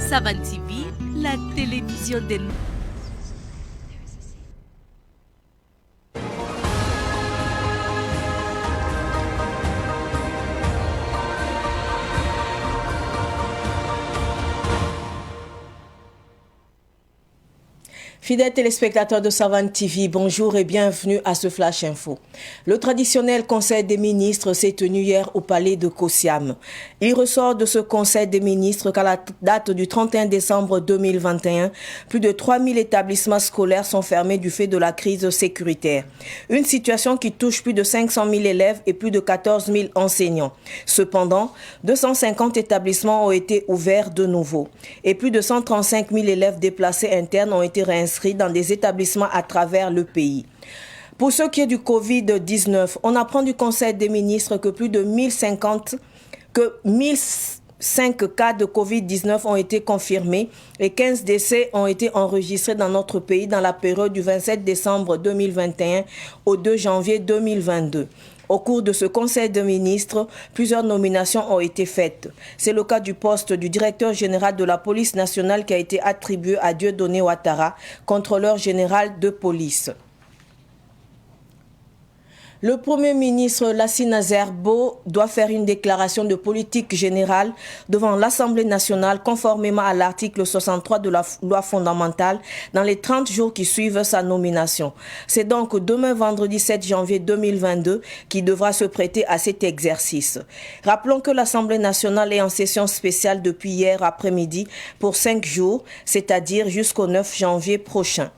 Savan TV, la télévision des... Fidèles téléspectateurs de Savan TV, bonjour et bienvenue à ce Flash Info. Le traditionnel Conseil des ministres s'est tenu hier au palais de Kosiam. Il ressort de ce Conseil des ministres qu'à la date du 31 décembre 2021, plus de 3000 établissements scolaires sont fermés du fait de la crise sécuritaire. Une situation qui touche plus de 500 000 élèves et plus de 14 000 enseignants. Cependant, 250 établissements ont été ouverts de nouveau et plus de 135 000 élèves déplacés internes ont été réinscrits dans des établissements à travers le pays. Pour ce qui est du Covid-19, on apprend du Conseil des ministres que plus de 1005 cas de Covid-19 ont été confirmés et 15 décès ont été enregistrés dans notre pays dans la période du 27 décembre 2021 au 2 janvier 2022. Au cours de ce Conseil des ministres, plusieurs nominations ont été faites. C'est le cas du poste du directeur général de la police nationale qui a été attribué à Dieudonné Ouattara, contrôleur général de police. Le Premier ministre Lassina Zerbo doit faire une déclaration de politique générale devant l'Assemblée nationale conformément à l'article 63 de la loi fondamentale dans les 30 jours qui suivent sa nomination. C'est donc demain vendredi 7 janvier 2022 qu'il devra se prêter à cet exercice. Rappelons que l'Assemblée nationale est en session spéciale depuis hier après-midi pour 5 jours, c'est-à-dire jusqu'au 9 janvier prochain.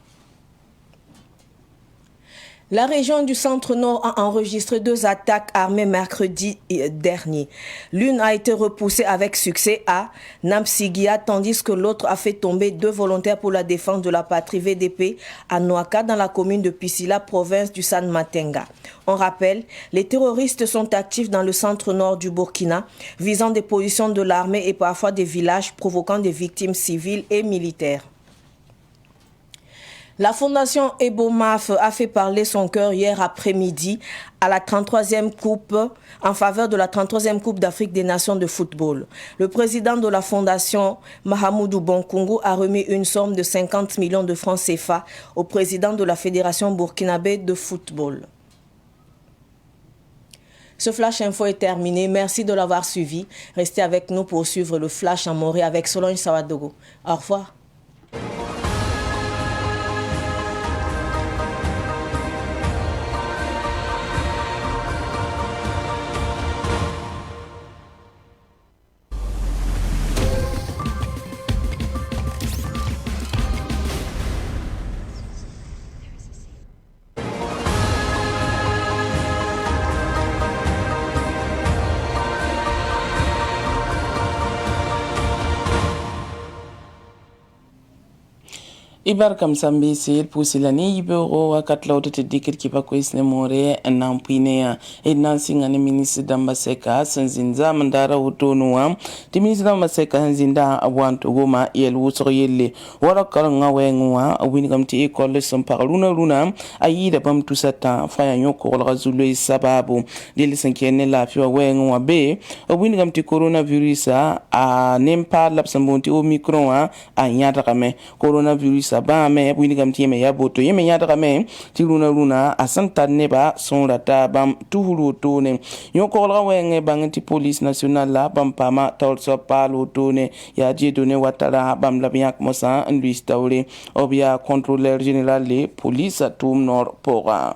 La région du Centre-Nord a enregistré 2 attaques armées mercredi dernier. L'une a été repoussée avec succès à Namsigia, tandis que l'autre a fait tomber 2 volontaires pour la défense de la patrie VDP à Noaka, dans la commune de Pisila, province du San-Matenga. On rappelle, les terroristes sont actifs dans le centre-nord du Burkina, visant des positions de l'armée et parfois des villages, provoquant des victimes civiles et militaires. La fondation Ebomaf a fait parler son cœur hier après-midi à la 33e coupe, en faveur de la 33e Coupe d'Afrique des Nations de football. Le président de la fondation, Mahamoudou Bonkungu, a remis une somme de 50 millions de francs CFA au président de la Fédération burkinabé de football. Ce Flash Info est terminé. Merci de l'avoir suivi. Restez avec nous pour suivre le Flash en Morée avec Solange Sawadogo. Au revoir. Ibar kam sambi sir pusilani ibero wakat lawte dikir kipa ko isne more nan pinea e nan singane ministre dambaseka sanzinza mandara utonuwa ti ministre dambaseka sanzinda abwanto goma yel wusro yelle wala karanga wenwa wini kam ti école som parluna luna ayida bam tusata faya nyoko wala zulu sababu dele sankene la fiwa wenwa be wini kam ti coronavirus a nempa lapsambonti omicron a nyata kame coronavirus ba me buni kam tieme ya boto yeme ya daga me ti luna asanta neba son rata bam tuhulu tone yoko la wenge bang ti police nationale la bam pama tol so palo tone ya Dieudonné Ouattara bam la biak mosa Louis Taoulé obia contrôleur général le police atum nord pora.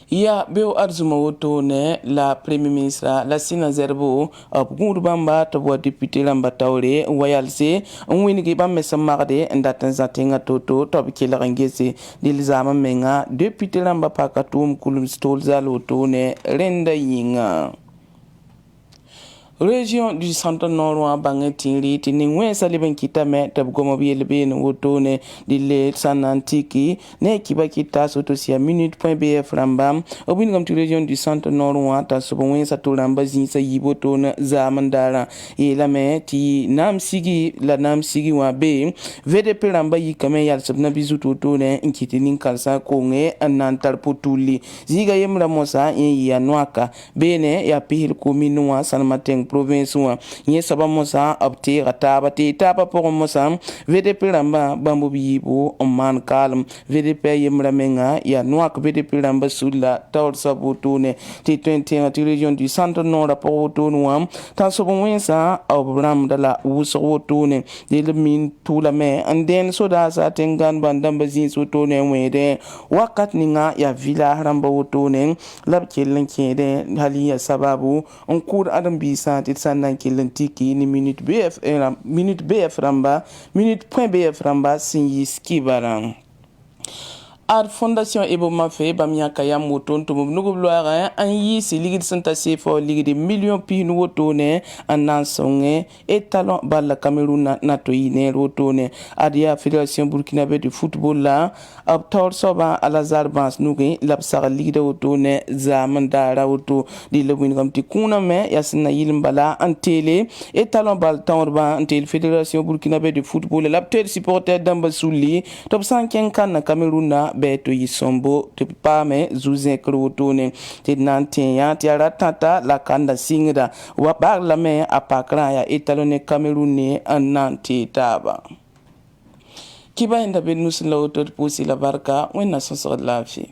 Ya beo arzuma woto ne la premier ministre Lassina Zerbo abungu bamba tabwa député lamba Taoulé wayalse wini gi bamme samarde ndatan zatenga toto tabikela ngese dilzama menga député lamba pakatum kulum stol zalo to ne renda yinga. Région du Centre-Nord bangetiri tini wesa liben kitame tab gomo bielbe no wotone dile sanantiki ne kiba kita sotosia minute.bf rambam obin gam tu région du Centre-Nord ta so wesa to ramba zinsa yiboto na zamandara e la me ti nam sigi wa be VDP ramba yikame yal sabna bizuto to ne inkitinin kalsa konge anantar potuli ziga yemra mosa ya noaka bene ya pihil kominu wa sanmateng province wa yẽ soaba mosã b teega taaba tɩ taaba pʋgẽ mosã VDP rãmbã bãmb b yiibu n maan kaalem VDP a yembrã menga yaa noak VDP rãmbã sulla taoor soab wotone tɩ tõe n tẽega tɩ région du centre noorã pʋg wotone wã tãn sob wẽnsã b rãmbda la wʋsg wotone dɩl min tʋʋlame n dẽen sodaasã tɩ n gãn bãn dãmbã zĩis wotone n wẽede wakat ninga yaa village rãmbã wotone la b kell n kẽede hal n yaa sababu n kʋʋd ãdem-biisã tɩ d sã n na n kell n tɩki ne minute BF rãmba minute point BF rãmba sẽn yɩs kibarã ad fondation ebo mafe bam yãka yam woton tɩ b nugb loaagẽ n yɩɩsɩ ligd sẽn ta seefao ligd million pisn wotone n na n sõnge talon balla cameroun na to yɩ neer wotone ad yaa fédération burkinabé de football la b taoor soabã a lazar bãas nugẽ la b sagl ligda wotone zaam n daara woto dɩ la wingame tɩ kũuname yaa sẽn na yɩlm bala n teele talon bal tãodbã n teel fédération burkinabé de football la b teel supporter dãmbã sulli tɩ b sã n kẽng kãnna camerounã bɩ tɩ yɩ sõmbo tɩ b paame zu-zẽkr wotone tɩ d na n tẽ yã tɩ yaa ra tãta la kanda sɩngda wa baag lame a pakrã yaa talon ne cameroun ne n na n tee taaba kiba yẽnda be nus la woto d pʋʋsɩ la barka wẽnna sõsgd laafɩ